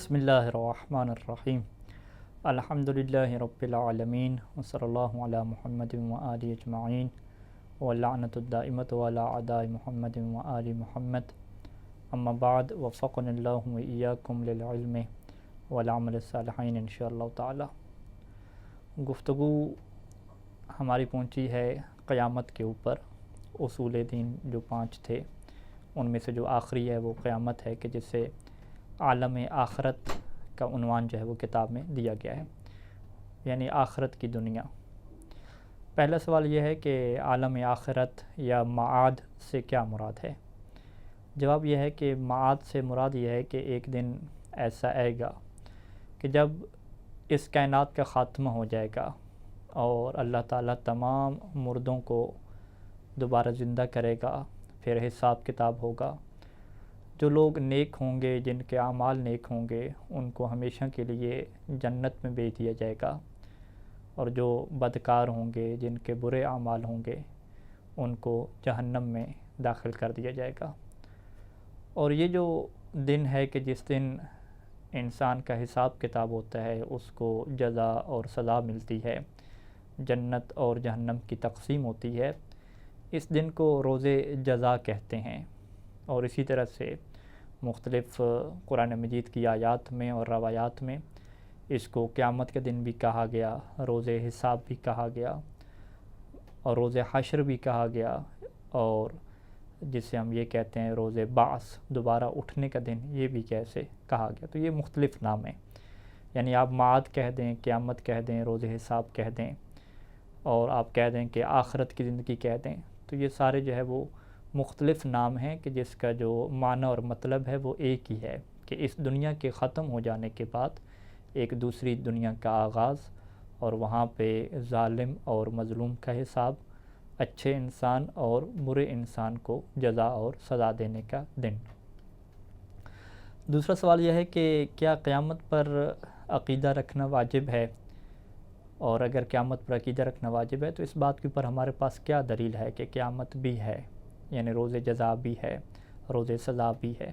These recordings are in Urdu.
بسم اللہ الرحمن الرحیم الحمدللہ رب العالمین وصلی اللہ علی محمد وآلہ اجمعین واللعنۃ الدائمۃ علی اعداء محمد وآل محمد اما بعد وفقنا اللہ وإیاکم للعلم والعمل الصالحین انشاءاللہ تعالی۔ گفتگو ہماری پہنچی ہے قیامت کے اوپر۔ اصول دین جو 5 تھے ان میں سے جو آخری ہے وہ قیامت ہے کہ جس سے عالم آخرت کا عنوان جو ہے وہ کتاب میں دیا گیا ہے، یعنی آخرت کی دنیا۔ پہلا سوال یہ ہے کہ عالم آخرت یا معاد سے کیا مراد ہے؟ جواب یہ ہے کہ معاد سے مراد یہ ہے کہ ایک دن ایسا آئے گا کہ جب اس کائنات کا خاتمہ ہو جائے گا اور اللہ تعالیٰ تمام مردوں کو دوبارہ زندہ کرے گا، پھر حساب کتاب ہوگا۔ جو لوگ نیک ہوں گے، جن کے اعمال نیک ہوں گے، ان کو ہمیشہ کے لیے جنت میں بھیج دیا جائے گا، اور جو بدکار ہوں گے، جن کے برے اعمال ہوں گے، ان کو جہنم میں داخل کر دیا جائے گا۔ اور یہ جو دن ہے کہ جس دن انسان کا حساب کتاب ہوتا ہے، اس کو جزا اور سزا ملتی ہے، جنت اور جہنم کی تقسیم ہوتی ہے، اس دن کو روز جزا کہتے ہیں۔ اور اسی طرح سے مختلف قرآن مجید کی آیات میں اور روایات میں اس کو قیامت کے دن بھی کہا گیا، روز حساب بھی کہا گیا، اور روز حشر بھی کہا گیا، اور جسے ہم یہ کہتے ہیں روز بعث، دوبارہ اٹھنے کا دن، یہ بھی کیسے کہا گیا۔ تو یہ مختلف نام ہیں، یعنی آپ معاد کہہ دیں، قیامت کہہ دیں، روز حساب کہہ دیں، اور آپ کہہ دیں کہ آخرت کی زندگی کہہ دیں، تو یہ سارے جو ہے وہ مختلف نام ہیں کہ جس کا جو معنی اور مطلب ہے وہ ایک ہی ہے کہ اس دنیا کے ختم ہو جانے کے بعد ایک دوسری دنیا کا آغاز، اور وہاں پہ ظالم اور مظلوم کا حساب، اچھے انسان اور برے انسان کو جزا اور سزا دینے کا دن۔ دوسرا سوال یہ ہے کہ کیا قیامت پر عقیدہ رکھنا واجب ہے؟ اور اگر قیامت پر عقیدہ رکھنا واجب ہے تو اس بات کے اوپر ہمارے پاس کیا دلیل ہے کہ قیامت بھی ہے، یعنی روز جزا بھی ہے، روز سزا بھی ہے؟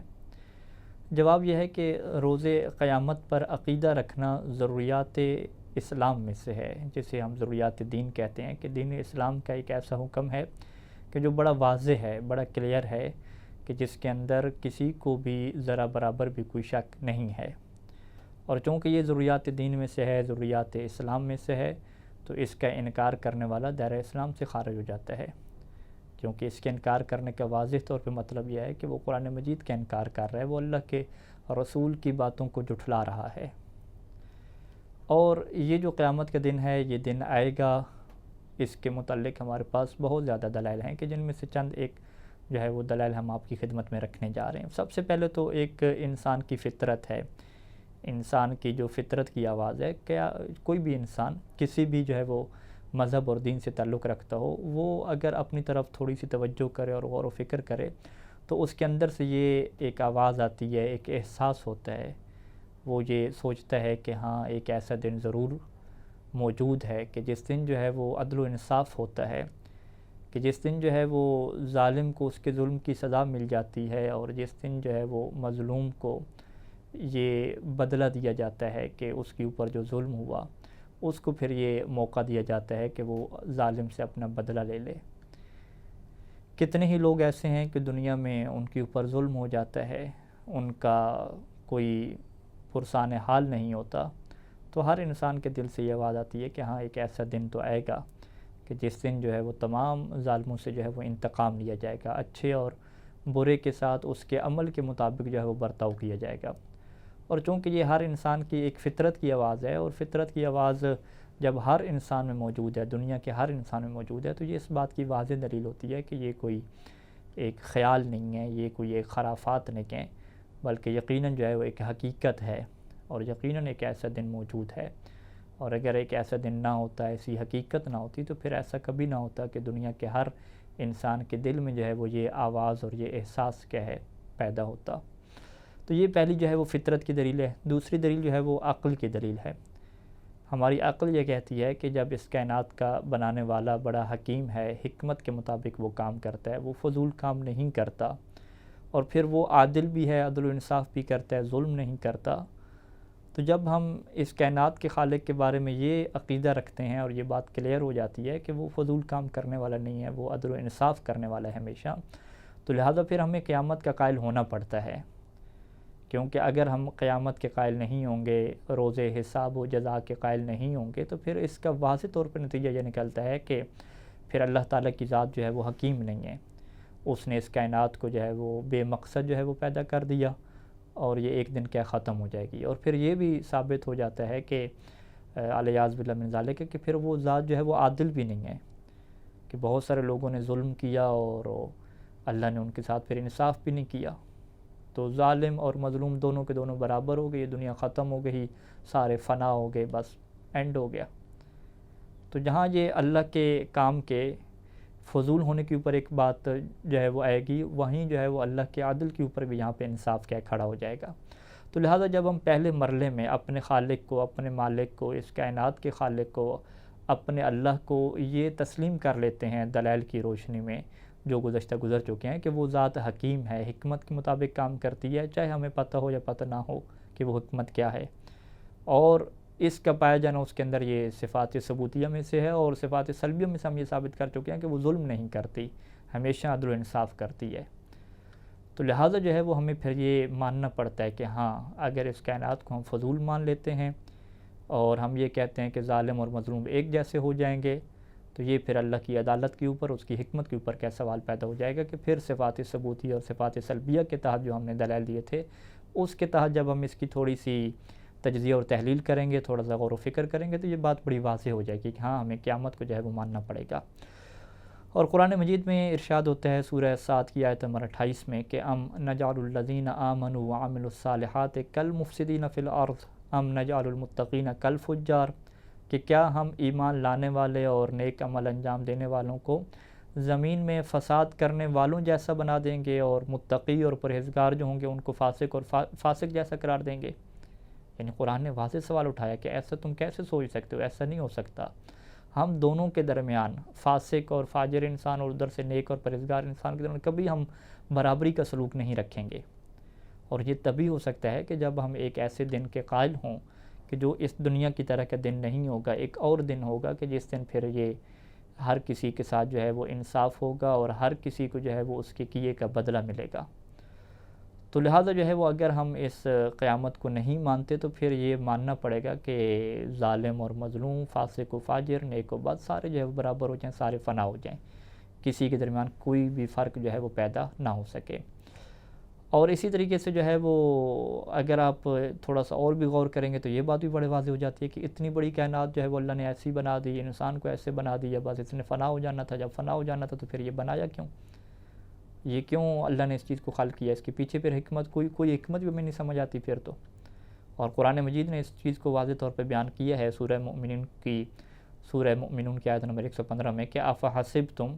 جواب یہ ہے کہ روز قیامت پر عقیدہ رکھنا ضروریات اسلام میں سے ہے، جسے ہم ضروریات دین کہتے ہیں، کہ دین اسلام کا ایک ایسا حکم ہے کہ جو بڑا واضح ہے، بڑا کلیئر ہے، کہ جس کے اندر کسی کو بھی ذرا برابر بھی کوئی شک نہیں ہے۔ اور چونکہ یہ ضروریات دین میں سے ہے، ضروریات اسلام میں سے ہے، تو اس کا انکار کرنے والا دائرہ اسلام سے خارج ہو جاتا ہے، کیونکہ اس کے انکار کرنے کا واضح طور پہ مطلب یہ ہے کہ وہ قرآن مجید کا انکار کر رہا ہے، وہ اللہ کے رسول کی باتوں کو جھٹلا رہا ہے۔ اور یہ جو قیامت کا دن ہے، یہ دن آئے گا، اس کے متعلق ہمارے پاس بہت زیادہ دلائل ہیں کہ جن میں سے چند ایک جو ہے وہ دلائل ہم آپ کی خدمت میں رکھنے جا رہے ہیں۔ سب سے پہلے تو ایک انسان کی فطرت ہے، انسان کی جو فطرت کی آواز ہے، کیا کوئی بھی انسان کسی بھی جو ہے وہ مذہب اور دین سے تعلق رکھتا ہو، وہ اگر اپنی طرف تھوڑی سی توجہ کرے اور غور و فکر کرے تو اس کے اندر سے یہ ایک آواز آتی ہے، ایک احساس ہوتا ہے، وہ یہ سوچتا ہے کہ ہاں ایک ایسا دن ضرور موجود ہے کہ جس دن جو ہے وہ عدل و انصاف ہوتا ہے، کہ جس دن جو ہے وہ ظالم کو اس کے ظلم کی سزا مل جاتی ہے، اور جس دن جو ہے وہ مظلوم کو یہ بدلہ دیا جاتا ہے کہ اس کے اوپر جو ظلم ہوا اس کو پھر یہ موقع دیا جاتا ہے کہ وہ ظالم سے اپنا بدلہ لے لے۔ کتنے ہی لوگ ایسے ہیں کہ دنیا میں ان کے اوپر ظلم ہو جاتا ہے، ان کا کوئی پرسان حال نہیں ہوتا، تو ہر انسان کے دل سے یہ آواز آتی ہے کہ ہاں ایک ایسا دن تو آئے گا کہ جس دن جو ہے وہ تمام ظالموں سے جو ہے وہ انتقام لیا جائے گا، اچھے اور برے کے ساتھ اس کے عمل کے مطابق جو ہے وہ برتاؤ کیا جائے گا۔ اور چونکہ یہ ہر انسان کی ایک فطرت کی آواز ہے، اور فطرت کی آواز جب ہر انسان میں موجود ہے، دنیا کے ہر انسان میں موجود ہے، تو یہ اس بات کی واضح دلیل ہوتی ہے کہ یہ کوئی ایک خیال نہیں ہے، یہ کوئی ایک خرافات نہیں ہے، بلکہ یقیناً جو ہے وہ ایک حقیقت ہے، اور یقیناً ایک ایسا دن موجود ہے۔ اور اگر ایک ایسا دن نہ ہوتا، ایسی حقیقت نہ ہوتی، تو پھر ایسا کبھی نہ ہوتا کہ دنیا کے ہر انسان کے دل میں جو ہے وہ یہ آواز اور یہ احساس کیا ہے پیدا ہوتا۔ تو یہ پہلی جو ہے وہ فطرت کی دلیل ہے۔ دوسری دلیل جو ہے وہ عقل کی دلیل ہے۔ ہماری عقل یہ کہتی ہے کہ جب اس کائنات کا بنانے والا بڑا حکیم ہے، حکمت کے مطابق وہ کام کرتا ہے، وہ فضول کام نہیں کرتا، اور پھر وہ عادل بھی ہے، عدل و انصاف بھی کرتا ہے، ظلم نہیں کرتا، تو جب ہم اس کائنات کے خالق کے بارے میں یہ عقیدہ رکھتے ہیں اور یہ بات کلیئر ہو جاتی ہے کہ وہ فضول کام کرنے والا نہیں ہے، وہ عدل و انصاف کرنے والا ہے ہمیشہ، تو لہٰذا پھر ہمیں قیامت کا قائل ہونا پڑتا ہے، کیونکہ اگر ہم قیامت کے قائل نہیں ہوں گے، روز حساب و جزا کے قائل نہیں ہوں گے، تو پھر اس کا واضح طور پر نتیجہ یہ نکلتا ہے کہ پھر اللہ تعالیٰ کی ذات جو ہے وہ حکیم نہیں ہے، اس نے اس کائنات کو جو ہے وہ بے مقصد جو ہے وہ پیدا کر دیا، اور یہ ایک دن کیا ختم ہو جائے گی۔ اور پھر یہ بھی ثابت ہو جاتا ہے کہ الیاذ باللہ من ذالک کہ پھر وہ ذات جو ہے وہ عادل بھی نہیں ہے، کہ بہت سارے لوگوں نے ظلم کیا اور اللہ نے ان کے ساتھ پھر انصاف بھی نہیں کیا، تو ظالم اور مظلوم دونوں کے دونوں برابر ہو گئے، یہ دنیا ختم ہو گئی، سارے فنا ہو گئے، بس اینڈ ہو گیا۔ تو جہاں یہ اللہ کے کام کے فضول ہونے کے اوپر ایک بات جو ہے وہ آئے گی، وہیں جو ہے وہ اللہ کے عدل کے اوپر بھی یہاں پہ انصاف کیا کھڑا ہو جائے گا۔ تو لہٰذا جب ہم پہلے مرحلے میں اپنے خالق کو، اپنے مالک کو، اس کائنات کے خالق کو، اپنے اللہ کو یہ تسلیم کر لیتے ہیں دلائل کی روشنی میں جو گزر چکے ہیں کہ وہ ذات حکیم ہے، حکمت کے مطابق کام کرتی ہے، چاہے ہمیں پتہ ہو یا پتہ نہ ہو کہ وہ حکمت کیا ہے، اور اس کا پایا جانا اس کے اندر یہ صفات ثبوتیہ میں سے ہے، اور صفات سلبیہ میں سے ہم یہ ثابت کر چکے ہیں کہ وہ ظلم نہیں کرتی، ہمیشہ عدل و انصاف کرتی ہے۔ تو لہٰذا جو ہے وہ ہمیں پھر یہ ماننا پڑتا ہے کہ ہاں، اگر اس کائنات کو ہم فضول مان لیتے ہیں اور ہم یہ کہتے ہیں کہ ظالم اور مظلوم ایک جیسے ہو جائیں گے، تو یہ پھر اللہ کی عدالت کے اوپر، اس کی حکمت کے اوپر کیا سوال پیدا ہو جائے گا کہ پھر صفات ثبوتیہ اور صفات سلبیہ کے تحت جو ہم نے دلائل دیے تھے، اس کے تحت جب ہم اس کی تھوڑی سی تجزیہ اور تحلیل کریں گے، تھوڑا سا غور و فکر کریں گے، تو یہ بات بڑی واضح ہو جائے گی کہ ہاں، ہمیں قیامت کو جو ہے وہ ماننا پڑے گا۔ اور قرآن مجید میں ارشاد ہوتا ہے سورہ 7 کی آیت نمبر 28 میں کہ ام نجعل الذین آمنوا وعملوا الصالحات کالمفسدین فی الارض ام نجعل المتقین کالفجار، کہ کیا ہم ایمان لانے والے اور نیک عمل انجام دینے والوں کو زمین میں فساد کرنے والوں جیسا بنا دیں گے، اور متقی اور پرہیزگار جو ہوں گے ان کو فاسق اور فاسق جیسا قرار دیں گے؟ یعنی قرآن نے واضح سوال اٹھایا کہ ایسا تم کیسے سوچ سکتے ہو، ایسا نہیں ہو سکتا۔ ہم دونوں کے درمیان، فاسق اور فاجر انسان اور ادھر سے نیک اور پرہیزگار انسان کے درمیان کبھی ہم برابری کا سلوک نہیں رکھیں گے، اور یہ تبھی ہو سکتا ہے کہ جب ہم ایک ایسے دن کے قائل ہوں کہ جو اس دنیا کی طرح کا دن نہیں ہوگا، ایک اور دن ہوگا کہ جس دن پھر یہ ہر کسی کے ساتھ جو ہے وہ انصاف ہوگا اور ہر کسی کو جو ہے وہ اس کے کیے کا بدلہ ملے گا۔ تو لہٰذا جو ہے وہ اگر ہم اس قیامت کو نہیں مانتے تو پھر یہ ماننا پڑے گا کہ ظالم اور مظلوم، فاسق و فاجر، نیک و بد، سارے جو ہے وہ برابر ہو جائیں، سارے فنا ہو جائیں، کسی کے درمیان کوئی بھی فرق جو ہے وہ پیدا نہ ہو سکے۔ اور اسی طریقے سے جو ہے وہ اگر آپ تھوڑا سا اور بھی غور کریں گے تو یہ بات بھی بڑے واضح ہو جاتی ہے کہ اتنی بڑی کائنات جو ہے وہ اللہ نے ایسی بنا دی، انسان کو ایسے بنا دیا، بس اس نے فنا ہو جانا تھا، جب فنا ہو جانا تھا تو پھر یہ بنایا کیوں؟ یہ کیوں اللہ نے اس چیز کو خلق کیا؟ اس کے پیچھے پھر حکمت، کوئی حکمت بھی ہمیں نہیں سمجھ آتی پھر تو۔ اور قرآن مجید نے اس چیز کو واضح طور پہ بیان کیا ہے سورہ مؤمنون کی آیت نمبر 115 میں کہ افحسبتم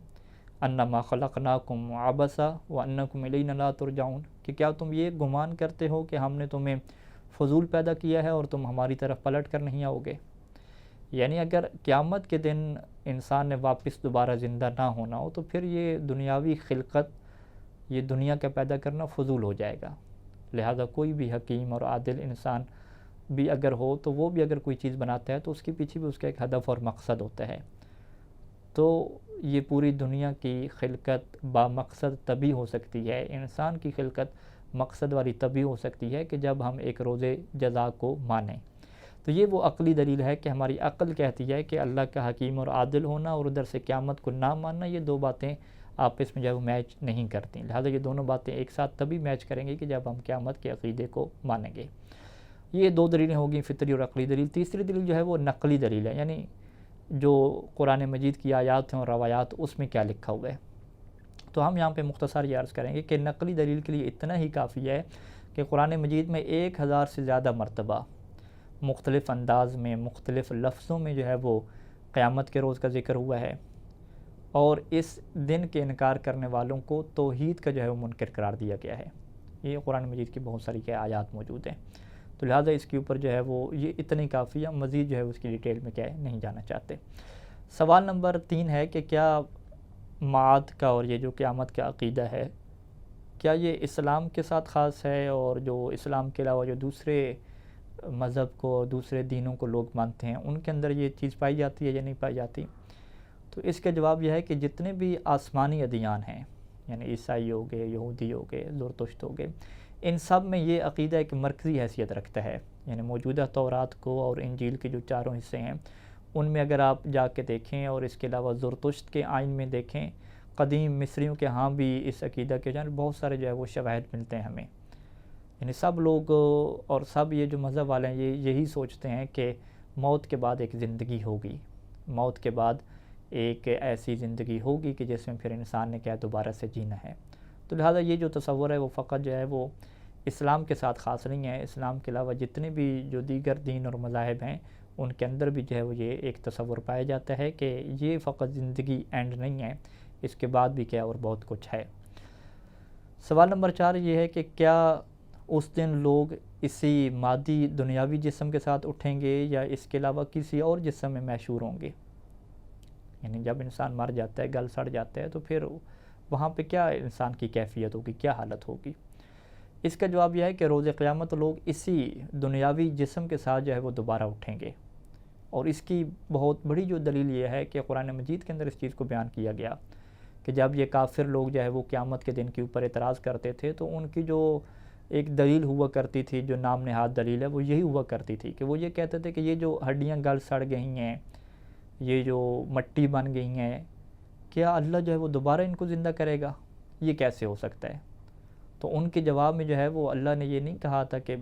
انما خلقناکم عبثا وانکم الینا لا ترجعون، کہ کیا تم یہ گمان کرتے ہو کہ ہم نے تمہیں فضول پیدا کیا ہے اور تم ہماری طرف پلٹ کر نہیں آؤ گے؟ یعنی اگر قیامت کے دن انسان نے واپس دوبارہ زندہ نہ ہونا ہو تو پھر یہ دنیاوی خلقت، یہ دنیا کا پیدا کرنا فضول ہو جائے گا۔ لہذا کوئی بھی حکیم اور عادل انسان بھی اگر ہو تو وہ بھی اگر کوئی چیز بناتا ہے تو اس کے پیچھے بھی اس کا ایک ہدف اور مقصد ہوتا ہے۔ تو یہ پوری دنیا کی خلقت با مقصد تبھی ہو سکتی ہے، انسان کی خلقت مقصد والی تبھی ہو سکتی ہے کہ جب ہم ایک روز جزا کو مانیں۔ تو یہ وہ عقلی دلیل ہے کہ ہماری عقل کہتی ہے کہ اللہ کا حکیم اور عادل ہونا اور ادھر سے قیامت کو نہ ماننا، یہ دو باتیں آپس میں جو ہے وہ میچ نہیں کرتی، لہٰذا یہ دونوں باتیں ایک ساتھ تبھی میچ کریں گی کہ جب ہم قیامت کے عقیدے کو مانیں گے۔ یہ دو دلیلیں ہوگی، فطری اور عقلی دلیل۔ تیسری دلیل جو ہے وہ نقلی دلیل ہے، یعنی جو قرآن مجید کی آیات ہیں اور روایات، اس میں کیا لکھا ہوا ہے۔ تو ہم یہاں پہ مختصر یہ عرض کریں گے کہ نقلی دلیل کے لیے اتنا ہی کافی ہے کہ قرآن مجید میں 1000 سے زیادہ مرتبہ مختلف انداز میں، مختلف لفظوں میں جو ہے وہ قیامت کے روز کا ذکر ہوا ہے، اور اس دن کے انکار کرنے والوں کو توحید کا جو ہے وہ منکر قرار دیا گیا ہے۔ یہ قرآن مجید کی بہت ساری آیات موجود ہیں، تو لہٰذا اس کے اوپر جو ہے وہ یہ اتنی کافی ہے، مزید جو ہے اس کی ڈیٹیل میں کیا ہے نہیں جانا چاہتے۔ سوال نمبر 3 ہے کہ کیا معاد کا اور یہ جو قیامت کا عقیدہ ہے، کیا یہ اسلام کے ساتھ خاص ہے، اور جو اسلام کے علاوہ جو دوسرے مذہب کو اور دوسرے دینوں کو لوگ مانتے ہیں، ان کے اندر یہ چیز پائی جاتی ہے یا نہیں پائی جاتی؟ تو اس کا جواب یہ ہے کہ جتنے بھی آسمانی ادیان ہیں، یعنی عیسائی ہو گئے، یہودی ہو گئے، زرتشت ہو گئے، ان سب میں یہ عقیدہ ایک مرکزی حیثیت رکھتا ہے. یعنی موجودہ تورات کو اور انجیل کے جو چاروں حصے ہیں ان میں اگر آپ جا کے دیکھیں، اور اس کے علاوہ زرتشت کے آئین میں دیکھیں، قدیم مصریوں کے ہاں بھی اس عقیدہ کے جانب بہت سارے جو ہے وہ شواہد ملتے ہیں ہمیں. یعنی سب لوگ اور سب یہ جو مذہب والے ہیں یہ یہی سوچتے ہیں کہ موت کے بعد ایک زندگی ہوگی، موت کے بعد ایک ایسی زندگی ہوگی کہ جس میں پھر انسان نے کیا دوبارہ سے جینا ہے. تو لہٰذا یہ جو تصور ہے وہ فقط جو ہے وہ اسلام کے ساتھ خاص نہیں ہے، اسلام کے علاوہ جتنے بھی جو دیگر دین اور مذاہب ہیں ان کے اندر بھی جو ہے وہ یہ ایک تصور پایا جاتا ہے کہ یہ فقط زندگی اینڈ نہیں ہے، اس کے بعد بھی کیا اور بہت کچھ ہے. سوال نمبر 4 یہ ہے کہ کیا اس دن لوگ اسی مادی دنیاوی جسم کے ساتھ اٹھیں گے یا اس کے علاوہ کسی اور جسم میں محشور ہوں گے؟ یعنی جب انسان مر جاتا ہے، گل سڑ جاتا ہے، تو پھر وہاں پہ کیا انسان کی کیفیت ہوگی، کیا حالت ہوگی؟ اس کا جواب یہ ہے کہ روز قیامت لوگ اسی دنیاوی جسم کے ساتھ جو ہے وہ دوبارہ اٹھیں گے. اور اس کی بہت بڑی جو دلیل یہ ہے کہ قرآن مجید کے اندر اس چیز کو بیان کیا گیا کہ جب یہ کافر لوگ جو ہے وہ قیامت کے دن کے اوپر اعتراض کرتے تھے تو ان کی جو ایک دلیل ہوا کرتی تھی، جو نام نہاد دلیل ہے، وہ یہی ہوا کرتی تھی کہ وہ یہ کہتے تھے کہ یہ جو ہڈیاں گل سڑ گئی ہیں، یہ جو مٹی بن گئی ہیں، کیا اللہ جو ہے وہ دوبارہ ان کو زندہ کرے گا؟ یہ کیسے ہو سکتا ہے؟ تو ان کے جواب میں جو ہے وہ اللہ نے یہ نہیں کہا تھا کہ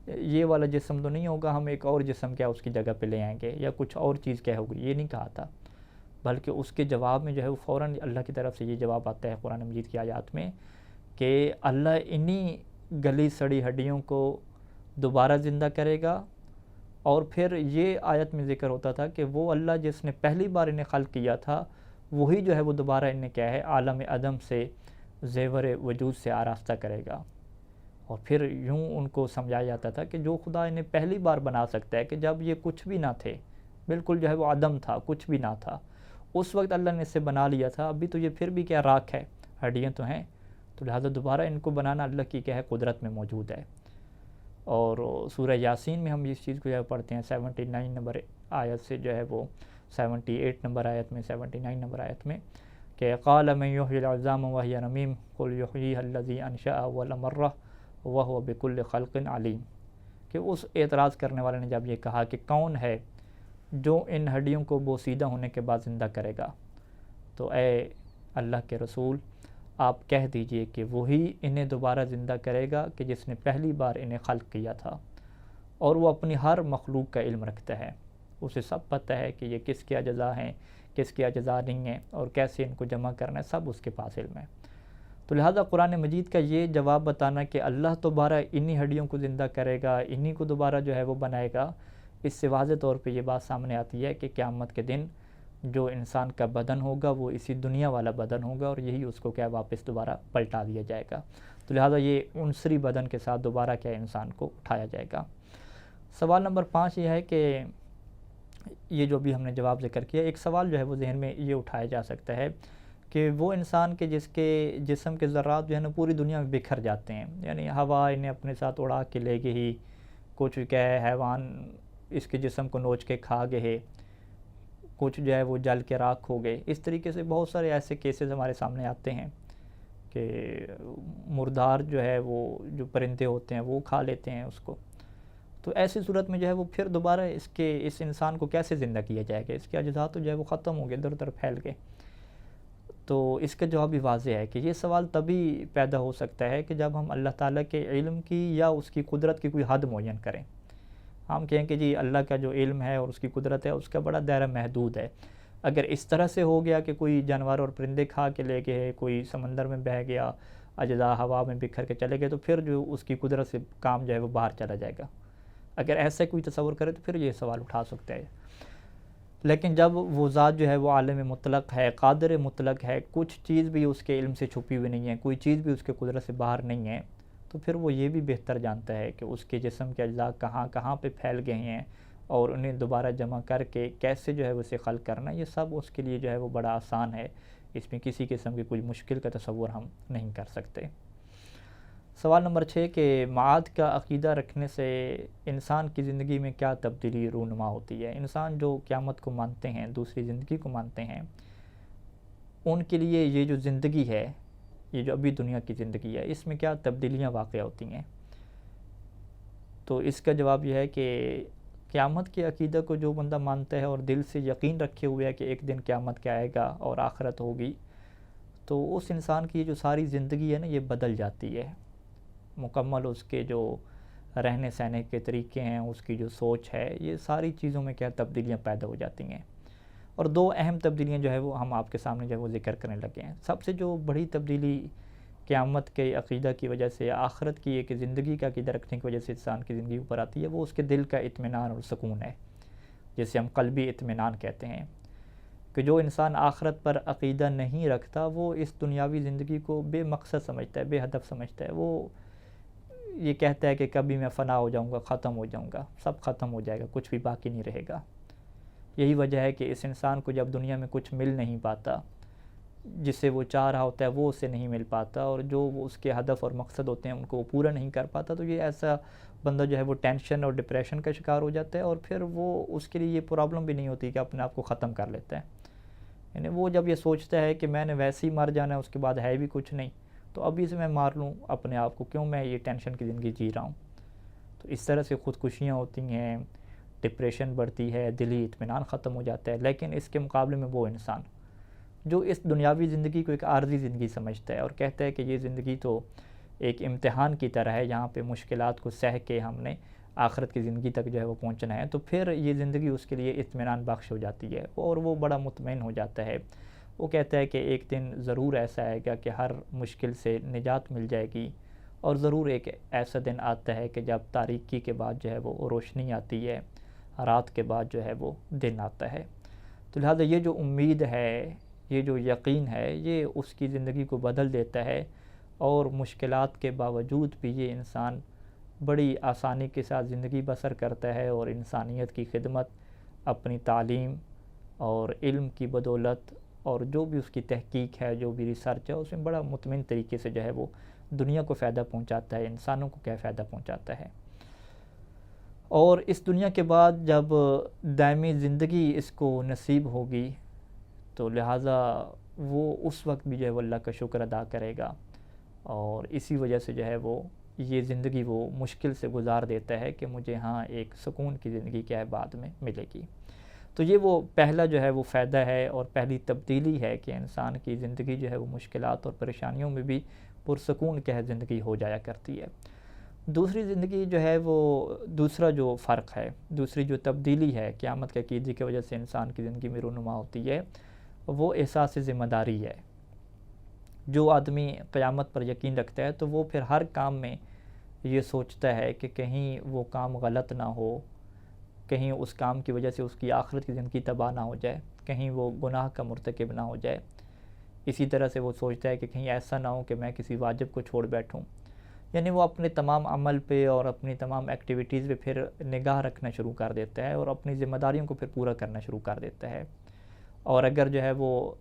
یہ والا جسم تو نہیں ہوگا، ہم ایک اور جسم کیا اس کی جگہ پہ لے آئیں گے یا کچھ اور چیز کیا ہوگی، یہ نہیں کہا تھا. بلکہ اس کے جواب میں جو ہے وہ فوراً اللہ کی طرف سے یہ جواب آتا ہے قرآن مجید کی آیات میں کہ اللہ انہی گلی سڑی ہڈیوں کو دوبارہ زندہ کرے گا. اور پھر یہ آیت میں ذکر ہوتا تھا کہ وہ اللہ جس نے پہلی بار انہیں خلق کیا تھا وہی جو ہے وہ دوبارہ انہیں کیا ہے عالم عدم سے زیور وجود سے آراستہ کرے گا. اور پھر یوں ان کو سمجھایا جاتا تھا کہ جو خدا انہیں پہلی بار بنا سکتا ہے کہ جب یہ کچھ بھی نہ تھے، بالکل جو ہے وہ عدم تھا، کچھ بھی نہ تھا، اس وقت اللہ نے اسے بنا لیا تھا، ابھی تو یہ پھر بھی کیا راکھ ہے، ہڈیاں تو ہیں، تو لہٰذا دوبارہ ان کو بنانا اللہ کی کیا ہے قدرت میں موجود ہے. اور سورہ یاسین میں ہم اس چیز کو جو ہے پڑھتے ہیں 79 نمبر آیت سے جو ہے وہ 78 نمبر آیت میں 79 نمبر آیت میں کہ قال من یحیی العظام وہی رمیم قل یحییھا الذی انشأ اول مرہ وہو بکل خلق علیم. کہ اس اعتراض کرنے والے نے جب یہ کہا کہ کون ہے جو ان ہڈیوں کو بوسیدہ ہونے کے بعد زندہ کرے گا، تو اے اللہ کے رسول آپ کہہ دیجئے کہ وہی انہیں دوبارہ زندہ کرے گا کہ جس نے پہلی بار انہیں خلق کیا تھا، اور وہ اپنی ہر مخلوق کا علم رکھتا ہے، اسے سب پتہ ہے کہ یہ کس کے اجزاء ہیں، کس کے اجزاء نہیں ہیں، اور کیسے ان کو جمع کرنا ہے، سب اس کے پاس علم ہے. تو لہٰذا قرآن مجید کا یہ جواب بتانا کہ اللہ دوبارہ انہی ہڈیوں کو زندہ کرے گا، انہی کو دوبارہ جو ہے وہ بنائے گا، اس سے واضح طور پہ یہ بات سامنے آتی ہے کہ قیامت کے دن جو انسان کا بدن ہوگا وہ اسی دنیا والا بدن ہوگا، اور یہی اس کو کیا واپس دوبارہ پلٹا دیا جائے گا. تو لہٰذا یہ عنصری بدن کے ساتھ دوبارہ کیا انسان کو اٹھایا جائے گا. سوال نمبر 5 یہ ہے کہ یہ جو بھی ہم نے جواب ذکر کیا، ایک سوال جو ہے وہ ذہن میں یہ اٹھایا جا سکتا ہے کہ وہ انسان کے جس کے جسم کے ذرات جو ہے نا پوری دنیا میں بکھر جاتے ہیں، یعنی ہوا انہیں اپنے ساتھ اڑا کے لے گئی، کچھ کیا ہے حیوان اس کے جسم کو نوچ کے کھا گئے، کچھ جو ہے وہ جل کے راکھ ہو گئے. اس طریقے سے بہت سارے ایسے کیسز ہمارے سامنے آتے ہیں کہ مردار جو ہے وہ جو پرندے ہوتے ہیں وہ کھا لیتے ہیں اس کو. تو ایسی صورت میں جو ہے وہ پھر دوبارہ اس انسان کو کیسے زندہ کیا جائے گا؟ اس کے اجزاء تو جو ہے وہ ختم ہو گئے، ادھر ادھر پھیل گئے. تو اس کا جواب بھی واضح ہے کہ یہ سوال تبھی پیدا ہو سکتا ہے کہ جب ہم اللہ تعالیٰ کے علم کی یا اس کی قدرت کی کوئی حد معین کریں. ہم کہیں کہ جی اللہ کا جو علم ہے اور اس کی قدرت ہے اس کا بڑا دائرہ محدود ہے. اگر اس طرح سے ہو گیا کہ کوئی جانور اور پرندے کھا کے لے گئے، کوئی سمندر میں بہہ گیا، اجزاء ہوا میں بکھر کے چلے گئے، تو پھر جو اس کی قدرت سے کام جو ہے وہ باہر چلا جائے گا. اگر ایسا کوئی تصور کرے تو پھر یہ سوال اٹھا سکتا ہے. لیکن جب وہ ذات جو ہے وہ عالم مطلق ہے، قادر مطلق ہے، کچھ چیز بھی اس کے علم سے چھپی ہوئی نہیں ہے، کوئی چیز بھی اس کے قدرت سے باہر نہیں ہے، تو پھر وہ یہ بھی بہتر جانتا ہے کہ اس کے جسم کے اجزاء کہاں کہاں پہ پھیل گئے ہیں اور انہیں دوبارہ جمع کر کے کیسے جو ہے اسے خلق کرنا، یہ سب اس کے لیے جو ہے وہ بڑا آسان ہے. اس میں کسی قسم کی کوئی مشکل کا تصور ہم نہیں کر سکتے. سوال نمبر 6 کہ معاد کا عقیدہ رکھنے سے انسان کی زندگی میں کیا تبدیلی رونما ہوتی ہے؟ انسان جو قیامت کو مانتے ہیں، دوسری زندگی کو مانتے ہیں، ان کے لیے یہ جو زندگی ہے، یہ جو ابھی دنیا کی زندگی ہے، اس میں کیا تبدیلیاں واقع ہوتی ہیں؟ تو اس کا جواب یہ ہے کہ قیامت کے عقیدہ کو جو بندہ مانتا ہے اور دل سے یقین رکھے ہوئے ہے کہ ایک دن قیامت کے آئے گا اور آخرت ہوگی، تو اس انسان کی جو ساری زندگی ہے نا، یہ بدل جاتی ہے مکمل. اس کے جو رہنے سہنے کے طریقے ہیں، اس کی جو سوچ ہے، یہ ساری چیزوں میں کیا تبدیلیاں پیدا ہو جاتی ہیں. اور 2 اہم تبدیلیاں جو ہے وہ ہم آپ کے سامنے جو ہے وہ ذکر کرنے لگے ہیں. سب سے جو بڑی تبدیلی قیامت کے عقیدہ کی وجہ سے، آخرت کی ایک زندگی کا عقیدہ رکھنے کی وجہ سے انسان کی زندگی اوپر آتی ہے، وہ اس کے دل کا اطمینان اور سکون ہے، جسے ہم قلبی اطمینان کہتے ہیں. کہ جو انسان آخرت پر عقیدہ نہیں رکھتا، وہ اس دنیاوی زندگی کو بے مقصد سمجھتا ہے، بے ہدف سمجھتا ہے. وہ یہ کہتا ہے کہ کبھی میں فنا ہو جاؤں گا، ختم ہو جاؤں گا، سب ختم ہو جائے گا، کچھ بھی باقی نہیں رہے گا. یہی وجہ ہے کہ اس انسان کو جب دنیا میں کچھ مل نہیں پاتا، جسے وہ چاہ رہا ہوتا ہے وہ اسے نہیں مل پاتا، اور جو وہ اس کے ہدف اور مقصد ہوتے ہیں ان کو وہ پورا نہیں کر پاتا، تو یہ ایسا بندہ جو ہے وہ ٹینشن اور ڈپریشن کا شکار ہو جاتا ہے. اور پھر وہ اس کے لیے یہ پرابلم بھی نہیں ہوتی کہ اپنے آپ کو ختم کر لیتا ہے. یعنی وہ جب یہ سوچتا ہے کہ میں نے ویسے ہی مر جانا ہے، اس کے بعد ہے بھی کچھ نہیں، تو ابھی سے میں مار لوں اپنے آپ کو، کیوں میں یہ ٹینشن کی زندگی جی رہا ہوں. تو اس طرح سے خودکشیاں ہوتی ہیں، ڈپریشن بڑھتی ہے، دلی اطمینان ختم ہو جاتا ہے. لیکن اس کے مقابلے میں وہ انسان جو اس دنیاوی زندگی کو ایک عارضی زندگی سمجھتا ہے اور کہتا ہے کہ یہ زندگی تو ایک امتحان کی طرح ہے، یہاں پہ مشکلات کو سہ کے ہم نے آخرت کی زندگی تک جو ہے وہ پہنچنا ہے، تو پھر یہ زندگی اس کے لیے اطمینان بخش ہو جاتی ہے اور وہ بڑا مطمئن ہو جاتا ہے. وہ کہتا ہے کہ ایک دن ضرور ایسا آئے گا کہ ہر مشکل سے نجات مل جائے گی، اور ضرور ایک ایسا دن آتا ہے کہ جب تاریکی کے بعد جو ہے وہ روشنی آتی ہے، رات کے بعد جو ہے وہ دن آتا ہے. تو لہٰذا یہ جو امید ہے، یہ جو یقین ہے، یہ اس کی زندگی کو بدل دیتا ہے، اور مشکلات کے باوجود بھی یہ انسان بڑی آسانی کے ساتھ زندگی بسر کرتا ہے، اور انسانیت کی خدمت اپنی تعلیم اور علم کی بدولت اور جو بھی اس کی تحقیق ہے، جو بھی ریسرچ ہے، اس میں بڑا مطمئن طریقے سے جو ہے وہ دنیا کو فائدہ پہنچاتا ہے، انسانوں کو کیا فائدہ پہنچاتا ہے. اور اس دنیا کے بعد جب دائمی زندگی اس کو نصیب ہوگی، تو لہٰذا وہ اس وقت بھی جو ہے وہ اللہ کا شکر ادا کرے گا، اور اسی وجہ سے جو ہے وہ یہ زندگی وہ مشکل سے گزار دیتا ہے کہ مجھے ہاں ایک سکون کی زندگی کیا ہے بعد میں ملے گی. تو یہ وہ پہلا جو ہے وہ فائدہ ہے اور پہلی تبدیلی ہے کہ انسان کی زندگی جو ہے وہ مشکلات اور پریشانیوں میں بھی پرسکون کیا ہے زندگی ہو جایا کرتی ہے. دوسری زندگی جو ہے وہ دوسرا جو فرق ہے، دوسری جو تبدیلی ہے قیامت کے عقیدے کی وجہ سے انسان کی زندگی میں رونما ہوتی ہے، وہ احساس ذمہ داری ہے. جو آدمی قیامت پر یقین رکھتا ہے تو وہ پھر ہر کام میں یہ سوچتا ہے کہ کہیں وہ کام غلط نہ ہو، کہیں اس کام کی وجہ سے اس کی آخرت کی زندگی تباہ نہ ہو جائے، کہیں وہ گناہ کا مرتکب نہ ہو جائے. اسی طرح سے وہ سوچتا ہے کہ کہیں ایسا نہ ہو کہ میں کسی واجب کو چھوڑ بیٹھوں. یعنی وہ اپنے تمام عمل پہ اور اپنی تمام ایکٹیویٹیز پہ پھر نگاہ رکھنا شروع کر دیتا ہے، اور اپنی ذمہ داریوں کو پھر پورا کرنا شروع کر دیتا ہے. اور اگر جو ہے وہ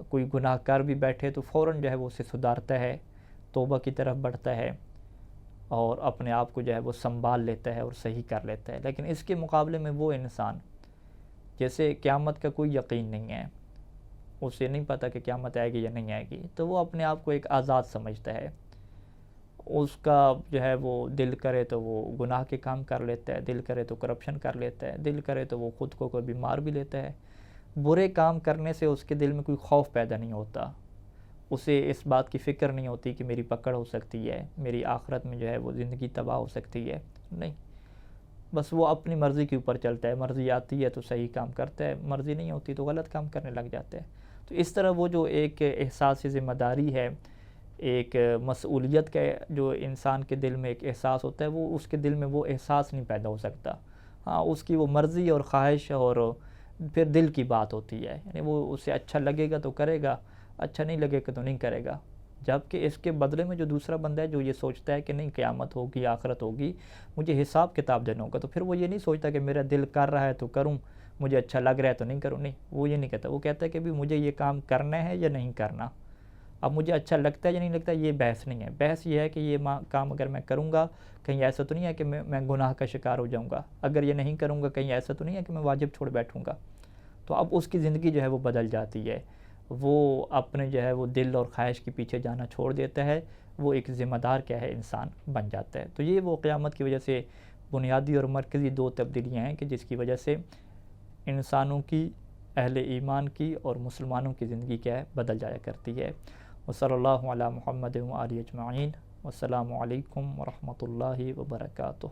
کوئی گناہ کر بھی بیٹھے تو فوراً جو ہے وہ اسے سدھارتا ہے، توبہ کی طرف بڑھتا ہے، اور اپنے آپ کو جو ہے وہ سنبھال لیتا ہے اور صحیح کر لیتا ہے. لیکن اس کے مقابلے میں وہ انسان جیسے قیامت کا کوئی یقین نہیں ہے، اسے نہیں پتہ کہ قیامت آئے گی یا نہیں آئے گی، تو وہ اپنے آپ کو ایک آزاد سمجھتا ہے. اس کا جو ہے وہ دل کرے تو وہ گناہ کے کام کر لیتا ہے، دل کرے تو کرپشن کر لیتا ہے، دل کرے تو وہ خود کو کوئی مار بھی لیتا ہے. برے کام کرنے سے اس کے دل میں کوئی خوف پیدا نہیں ہوتا، اسے اس بات کی فکر نہیں ہوتی کہ میری پکڑ ہو سکتی ہے، میری آخرت میں جو ہے وہ زندگی تباہ ہو سکتی ہے. نہیں، بس وہ اپنی مرضی کے اوپر چلتا ہے، مرضی آتی ہے تو صحیح کام کرتا ہے، مرضی نہیں ہوتی تو غلط کام کرنے لگ جاتا ہے. تو اس طرح وہ جو ایک احساس ذمہ داری ہے، ایک مسئولیت کا جو انسان کے دل میں ایک احساس ہوتا ہے، وہ اس کے دل میں وہ احساس نہیں پیدا ہو سکتا. ہاں، اس کی وہ مرضی اور خواہش اور پھر دل کی بات ہوتی ہے. یعنی وہ اسے اچھا لگے گا تو کرے گا، اچھا نہیں لگے گا تو نہیں کرے گا. جبکہ اس کے بدلے میں جو دوسرا بندہ ہے جو یہ سوچتا ہے کہ نہیں قیامت ہوگی، آخرت ہوگی، مجھے حساب کتاب دینا ہوگا، تو پھر وہ یہ نہیں سوچتا کہ میرا دل کر رہا ہے تو کروں، مجھے اچھا لگ رہا ہے تو نہیں کروں. نہیں، وہ یہ نہیں کہتا. وہ کہتا ہے کہ بھی مجھے یہ کام کرنا ہے یا نہیں کرنا. اب مجھے اچھا لگتا ہے یا نہیں لگتا یہ بحث نہیں ہے، بحث یہ ہے کہ یہ کام اگر میں کروں گا کہیں ایسا تو نہیں ہے کہ میں گناہ کا شکار ہو جاؤں گا، اگر یہ نہیں کروں گا کہیں ایسا تو نہیں ہے کہ میں واجب چھوڑ بیٹھوں گا۔ تو اب اس کی زندگی جو ہے وہ بدل جاتی ہے، وہ اپنے جو ہے وہ دل اور خواہش کے پیچھے جانا چھوڑ دیتا ہے، وہ ایک ذمہ دار کیا ہے انسان بن جاتا ہے۔ تو یہ وہ قیامت کی وجہ سے بنیادی اور مرکزی دو تبدیلیاں ہیں کہ جس کی وجہ سے انسانوں کی، اہل ایمان کی اور مسلمانوں کی زندگی کیا ہے بدل جایا کرتی ہے۔ وصلی اللہ علی محمد و آلہ اجمعین، والسلام علیکم ورحمۃ اللہ وبرکاتہ۔